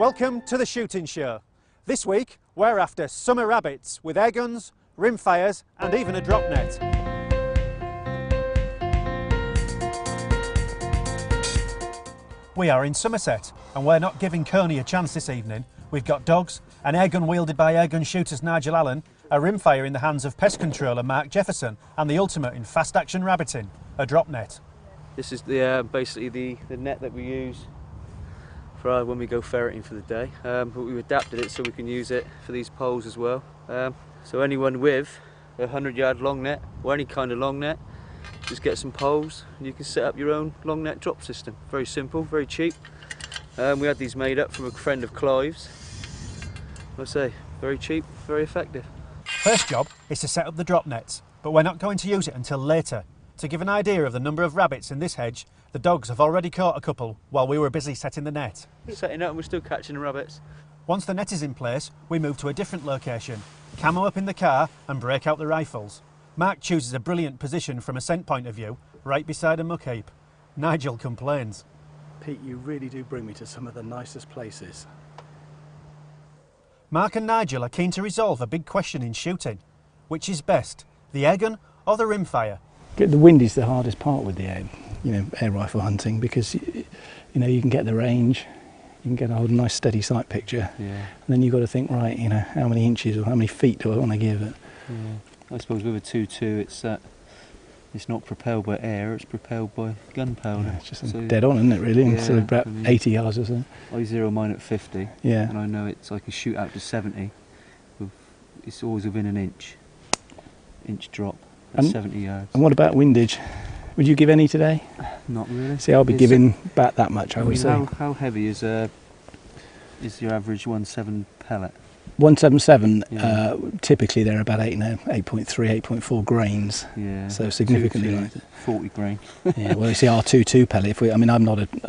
Welcome to the shooting show. This week we're after summer rabbits with air guns, rimfires and even a drop net. We are in Somerset and we're not giving Coney a chance this evening. We've got dogs, an airgun wielded by Airgun Shooter's Nigel Allen, a rimfire in the hands of pest controller Mark Jefferson, and the ultimate in fast action rabbiting, a drop net. This is the basically the net that we use for when we go ferreting for the day, but we've adapted it so we can use it for these poles as well. So anyone with a 100-yard long net or any kind of long net, just get some poles and you can set up your own long net drop system. Very simple, very cheap. We had these made up from a friend of Clive's. I say, very cheap, very effective. First job is to set up the drop nets, but we're not going to use it until later. To give an idea of the number of rabbits in this hedge, the dogs have already caught a couple while we were busy setting the net. Setting up and we're still catching the rabbits. Once the net is in place, we move to a different location, camo up in the car and break out the rifles. Mark chooses a brilliant position from a scent point of view, right beside a muck heap. Nigel complains. Pete, you really do bring me to some of the nicest places. Mark and Nigel are keen to resolve a big question in shooting. Which is best, the airgun or the rimfire? The wind is the hardest part with the air rifle hunting, because you can get the range, you can get a whole nice steady sight picture, and then you've got to think, right, how many inches or how many feet do I want to give it? I suppose with a 2.2 it's not propelled by air, it's propelled by gunpowder. Yeah, it's just dead on, isn't it, really? Instead of about 80 yards or so. I zero mine at 50, and I know I can shoot out to 70. It's always within an inch drop at 70 yards. And what about windage? Would you give any today? Not really. See, I'll be giving about that much, I would say. How heavy is your average 1.7 pellet? 177, typically they're about 8.3, 8.4 grains. Yeah. So significantly lighter. 40 grain. Yeah. Well, you see, our 2.2 pellet.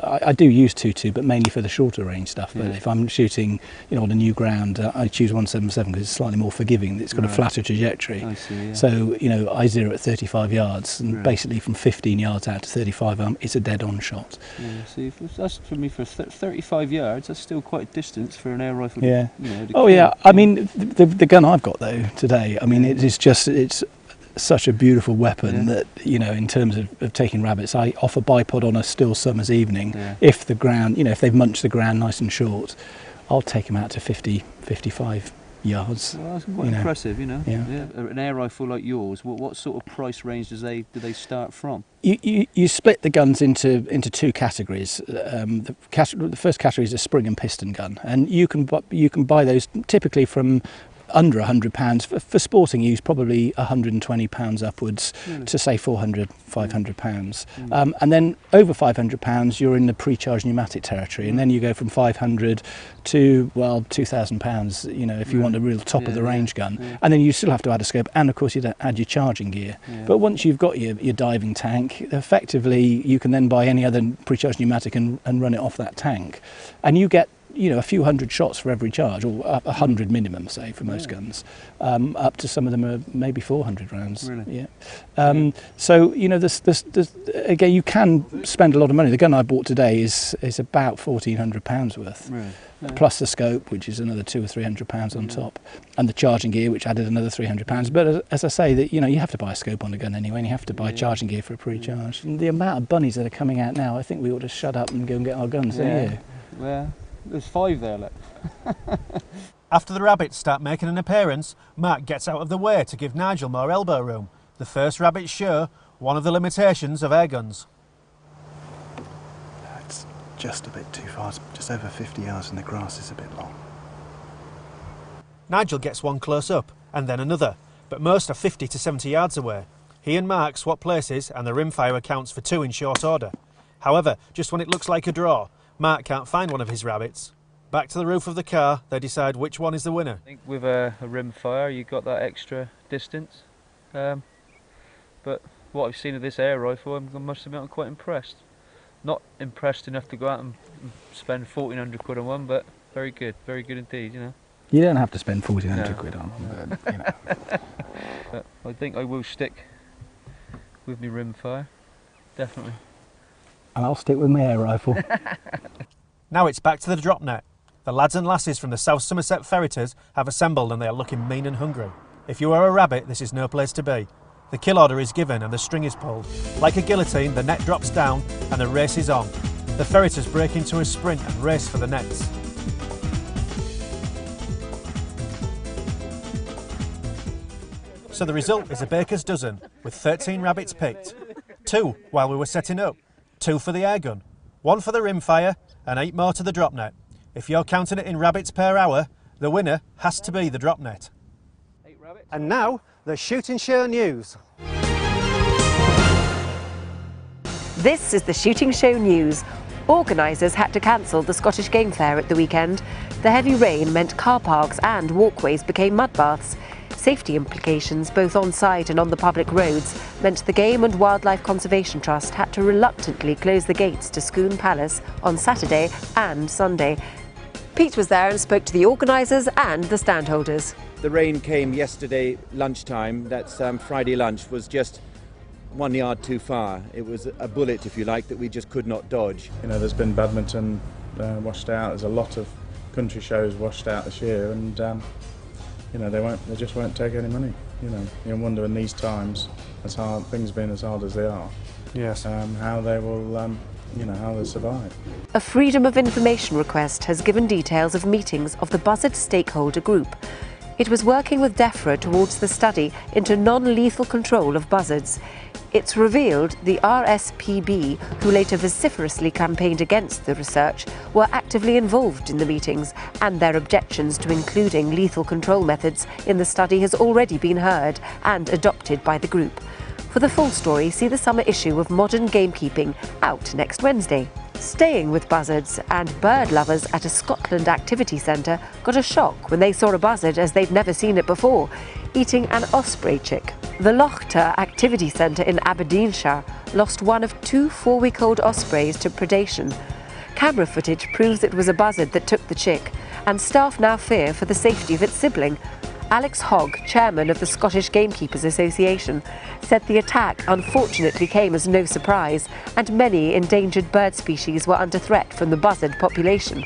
I do use 2.2, but mainly for the shorter range stuff. But if I'm shooting, on a new ground, I choose 177 because it's slightly more forgiving. It's got a flatter trajectory. I see. Yeah. So I zero at 35 yards, and basically from 15 yards out to 35, it's a dead-on shot. Yeah. See, that's for me for 35 yards. That's still quite a distance for an air rifle. Yeah. Oh yeah. I mean, the gun I've got though today, it's such a beautiful weapon that, in terms of taking rabbits, I offer bipod on a still summer's evening. If the ground, if they've munched the ground nice and short, I'll take them out to 50, 55 yards. Well, that's quite impressive, Yeah. An air rifle like yours, what sort of price range do they start from? You split the guns into two categories. The first category is a spring and piston gun, and you can buy those typically from under £100 for sporting use, probably £120 upwards to say £400–500. And then over £500, you're in the pre-charged pneumatic territory, and then you go from 500 to £2,000. If you want a real top of the range gun, and then you still have to add a scope, and of course you'd add your charging gear. But once you've got your diving tank, effectively you can then buy any other pre-charged pneumatic and run it off that tank, and you get a few hundred shots for every charge, or 100 minimum, say, for most guns, up to some of them are maybe 400 rounds. Really? Yeah. So again, you can spend a lot of money. The gun I bought today is about £1,400 worth, plus the scope, which is another £200 or £300 on top, and the charging gear, which added another £300. But as I say, that you have to buy a scope on the gun anyway, and you have to buy charging gear for a pre-charge. And the amount of bunnies that are coming out now, I think we ought to shut up and go and get our guns. Yeah. Well, there's 5 there, look. After the rabbits start making an appearance, Mark gets out of the way to give Nigel more elbow room. The first rabbits show one of the limitations of air guns. It's just a bit too far, it's just over 50 yards, and the grass is a bit long. Nigel gets one close up, and then another, but most are 50 to 70 yards away. He and Mark swap places, and the rimfire accounts for 2 in short order. However, just when it looks like a draw, Mark can't find one of his rabbits. Back to the roof of the car, they decide which one is the winner. I think with a rimfire, you got that extra distance. But what I've seen of this air rifle, I must admit I'm quite impressed. Not impressed enough to go out and spend 1,400 quid on one, but very good indeed, You don't have to spend 1,400 quid on them, but, But I think I will stick with my rimfire, definitely. And I'll stick with my air rifle. Now it's back to the drop net. The lads and lasses from the South Somerset Ferreters have assembled and they are looking mean and hungry. If you are a rabbit, this is no place to be. The kill order is given and the string is pulled. Like a guillotine, the net drops down and the race is on. The ferreters break into a sprint and race for the nets. So the result is a baker's dozen, with 13 rabbits picked. 2 while we were setting up, 2 for the airgun, 1 for the rimfire, and 8 more to the drop net. If you're counting it in rabbits per hour, the winner has to be the drop net. And now, the Shooting Show news. This is the Shooting Show news. Organisers had to cancel the Scottish Game Fair at the weekend. The heavy rain meant car parks and walkways became mud baths. Safety implications, both on site and on the public roads, meant the Game and Wildlife Conservation Trust had to reluctantly close the gates to Scone Palace on Saturday and Sunday. Pete was there and spoke to the organisers and the standholders. The rain came yesterday lunchtime. That's Friday lunch was just 1 yard too far. It was a bullet, if you like, that we just could not dodge. You know, there's been badminton washed out. There's a lot of country shows washed out this year, and you know, they just won't take any money. You know, you wonder in these times, as hard things being as hard as they are, Yes. how they will, you know, how they survive. A Freedom of Information request has given details of meetings of the Buzzard Stakeholder Group. It was working with DEFRA towards the study into non-lethal control of buzzards. It's revealed the RSPB, who later vociferously campaigned against the research, were actively involved in the meetings, and their objections to including lethal control methods in the study has already been heard and adopted by the group. For the full story, see the summer issue of Modern Gamekeeping, out next Wednesday. Staying with buzzards, and bird lovers at a Scotland activity centre got a shock when they saw a buzzard as they'd never seen it before, eating an osprey chick. The Lochter Activity Centre in Aberdeenshire lost one of 2 4-week-old ospreys to predation. Camera footage proves it was a buzzard that took the chick, and staff now fear for the safety of its sibling. Alex Hogg, chairman of the Scottish Gamekeepers Association, said the attack unfortunately came as no surprise, and many endangered bird species were under threat from the buzzard population.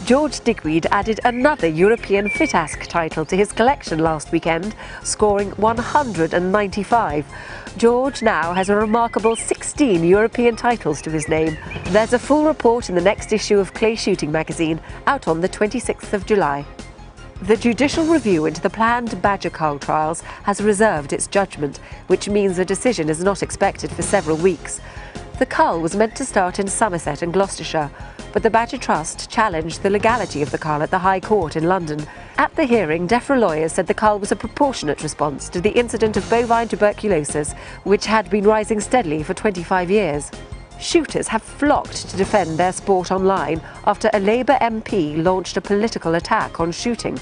George Digweed added another European FitAsk title to his collection last weekend, scoring 195. George now has a remarkable 16 European titles to his name. There's a full report in the next issue of Clay Shooting magazine, out on the 26th of July. The judicial review into the planned badger cull trials has reserved its judgment, which means a decision is not expected for several weeks. The cull was meant to start in Somerset and Gloucestershire, but the Badger Trust challenged the legality of the cull at the High Court in London. At the hearing, DEFRA lawyers said the cull was a proportionate response to the incident of bovine tuberculosis, which had been rising steadily for 25 years. Shooters have flocked to defend their sport online after a Labour MP launched a political attack on shooting.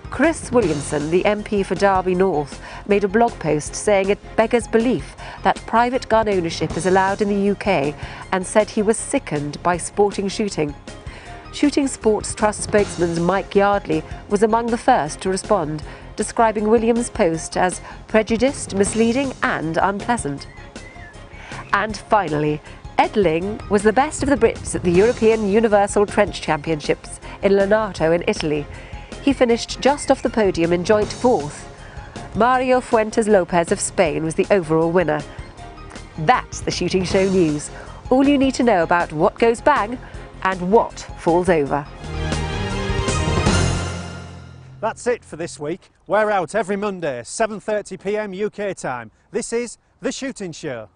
Chris Williamson, the MP for Derby North, made a blog post saying it beggars belief that private gun ownership is allowed in the UK, and said he was sickened by sporting shooting. Shooting Sports Trust spokesman Mike Yardley was among the first to respond, describing Williams' post as prejudiced, misleading and unpleasant. And finally, Ed Ling was the best of the Brits at the European Universal Trench Championships in Lonato in Italy. He finished just off the podium in joint 4th. Mario Fuentes Lopez of Spain was the overall winner. That's the Shooting Show news. All you need to know about what goes bang and what falls over. That's it for this week. We're out every Monday, 7:30 PM UK time. This is The Shooting Show.